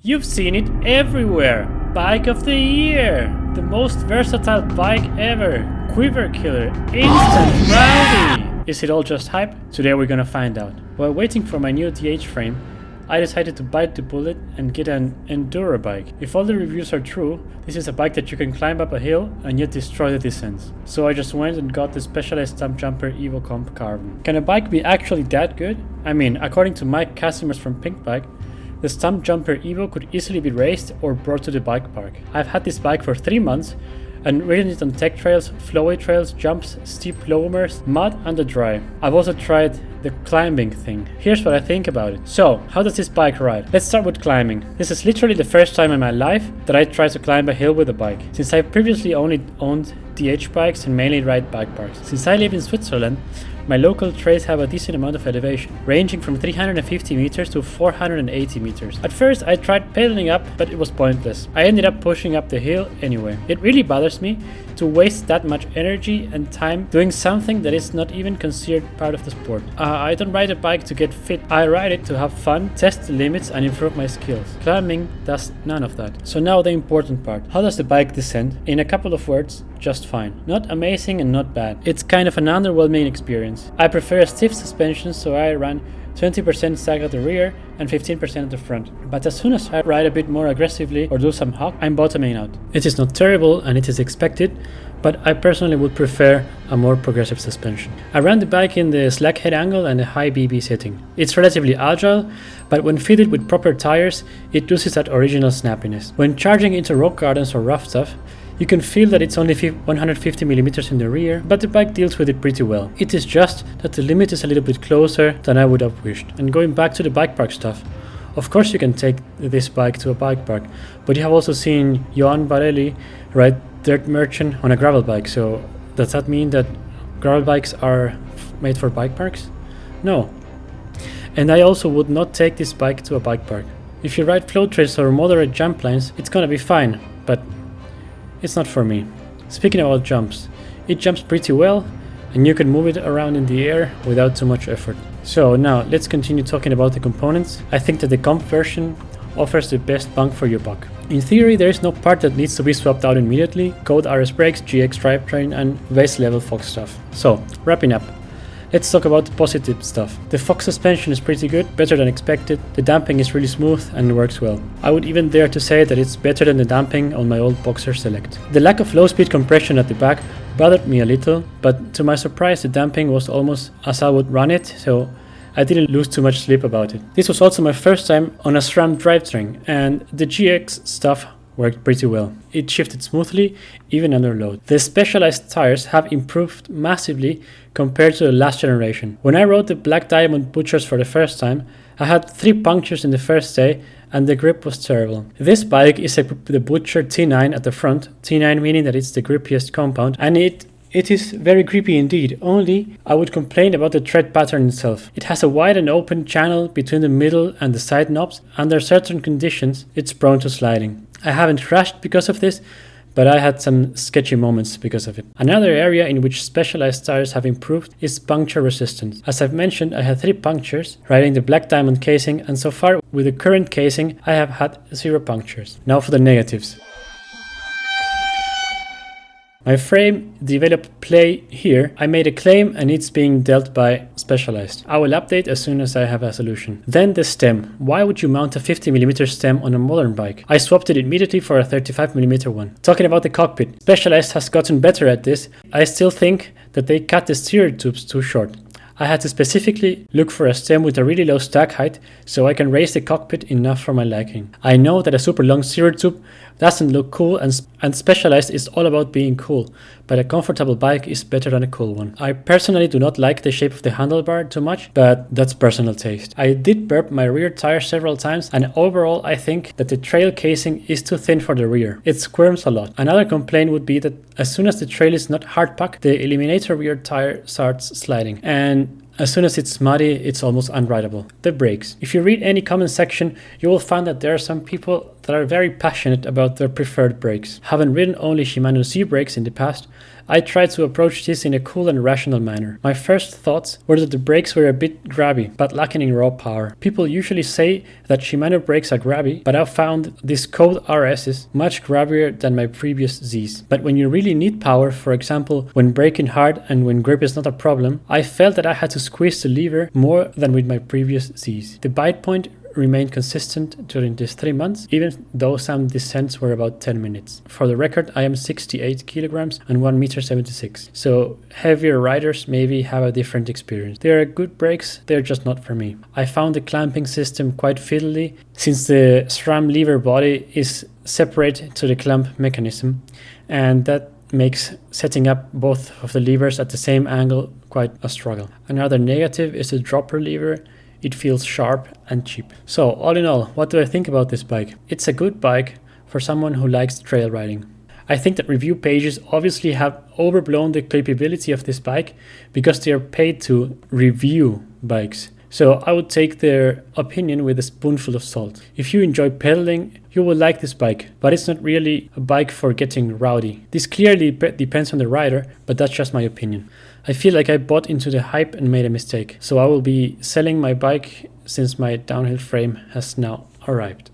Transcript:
You've seen it everywhere! Bike of the year! The most versatile bike ever! Quiver killer! Instant rowdy! Is it all just hype? Today we're gonna find out. While waiting for my new DH frame, I decided to bite the bullet and get an enduro bike. If all the reviews are true, this is a bike that you can climb up a hill and yet destroy the descents. So I just went and got the Specialized Stumpjumper EVO Comp Carbon. Can a bike be actually that good? I mean, according to Mike Casimers from Pink Bike, the Stumpjumper EVO could easily be raced or brought to the bike park. I've had this bike for 3 months and ridden it on tech trails, flowy trails, jumps, steep lowers, mud and the dry. I've also tried the climbing thing. Here's what I think about it. So, how does this bike ride? Let's start with climbing. This is literally the first time in my life that I try to climb a hill with a bike, since I previously only owned DH bikes and mainly ride bike parks. Since I live in Switzerland, my local trails have a decent amount of elevation, ranging from 350 meters to 480 meters. At first I tried pedaling up, but it was pointless. I ended up pushing up the hill anyway. It really bothers me to waste that much energy and time doing something that is not even considered part of the sport. I don't ride a bike to get fit. I ride it to have fun, test the limits and improve my skills. Climbing does none of that. So now the important part. How does the bike descend? In a couple of words, just fine. Not amazing and not bad. It's kind of an underwhelming experience. I prefer a stiff suspension, so I run 20% sag at the rear and 15% at the front. But as soon as I ride a bit more aggressively or do some hawk, I'm bottoming out. It is not terrible and it is expected, but I personally would prefer a more progressive suspension. I ran the bike in the slack head angle and a high BB setting. It's relatively agile, but when fitted with proper tires, it loses that original snappiness. When charging into rock gardens or rough stuff, you can feel that it's only 150mm in the rear, but the bike deals with it pretty well. It is just that the limit is a little bit closer than I would have wished. And going back to the bike park stuff, of course you can take this bike to a bike park, but you have also seen Johan Barelli ride Dirt Merchant on a gravel bike, so does that mean that gravel bikes are made for bike parks? No. And I also would not take this bike to a bike park. If you ride flow trails or moderate jump lines, it's gonna be fine, but it's not for me. Speaking about jumps, it jumps pretty well and you can move it around in the air without too much effort. So now let's continue talking about the components. I think that the comp version offers the best bang for your buck. In theory, there is no part that needs to be swapped out immediately. Code RS brakes, GX drivetrain and base level Fox stuff. So, wrapping up. Let's talk about the positive stuff. The Fox suspension is pretty good, better than expected. The damping is really smooth and works well. I would even dare to say that it's better than the damping on my old Boxer Select. The lack of low-speed compression at the back bothered me a little, but to my surprise the damping was almost as I would run it, so I didn't lose too much sleep about it. This was also my first time on a SRAM drivetrain, and the GX stuff worked pretty well. It shifted smoothly, even under load. The Specialized tires have improved massively compared to the last generation. When I rode the Black Diamond Butchers for the first time, I had 3 punctures in the first day and the grip was terrible. This bike is the Butcher T9 at the front, T9 meaning that it's the grippiest compound, and it is very grippy indeed, only I would complain about the tread pattern itself. It has a wide and open channel between the middle and the side knobs. Under certain conditions, it's prone to sliding. I haven't crashed because of this, but I had some sketchy moments because of it. Another area in which Specialized tires have improved is puncture resistance. As I've mentioned, I had 3 punctures riding the Black Diamond casing, and so far with the current casing, I have had 0 punctures. Now for the negatives. My frame developed play here. I made a claim and it's being dealt by Specialized. I will update as soon as I have a solution. Then the stem. Why would you mount a 50mm stem on a modern bike? I swapped it immediately for a 35mm one. Talking about the cockpit, Specialized has gotten better at this. I still think that they cut the steer tubes too short. I had to specifically look for a stem with a really low stack height so I can raise the cockpit enough for my liking. I know that a super long steer tube doesn't look cool and Specialized is all about being cool, but a comfortable bike is better than a cool one. I personally do not like the shape of the handlebar too much, but that's personal taste. I did burp my rear tire several times and overall I think that the trail casing is too thin for the rear. It squirms a lot. Another complaint would be that as soon as the trail is not hard packed, the eliminator rear tire starts sliding, and as soon as it's muddy, it's almost unrideable. The brakes. If you read any comment section, you will find that there are some people that are very passionate about their preferred brakes. Having ridden only Shimano Z brakes in the past, I tried to approach this in a cool and rational manner. My first thoughts were that the brakes were a bit grubby, but lacking in raw power. People usually say that Shimano brakes are grubby, but I found this Code RS is much grubbier than my previous Z's. But when you really need power, for example, when braking hard and when grip is not a problem, I felt that I had to squeeze the lever more than with my previous Z's. The bite point remained consistent during these 3 months, even though some descents were about 10 minutes. For the record, I am 68 kilograms and 1.76 meters, so heavier riders maybe have a different experience. They are good brakes, they're just not for me. I found the clamping system quite fiddly, since the SRAM lever body is separate to the clamp mechanism, and that makes setting up both of the levers at the same angle quite a struggle. Another negative is the dropper lever. It feels sharp and cheap. So all in all, what do I think about this bike? It's a good bike for someone who likes trail riding. I think that review pages obviously have overblown the capability of this bike because they are paid to review bikes. So I would take their opinion with a spoonful of salt. If you enjoy pedaling, you will like this bike, but it's not really a bike for getting rowdy. This clearly depends on the rider, but that's just my opinion. I feel like I bought into the hype and made a mistake, so I will be selling my bike since my downhill frame has now arrived.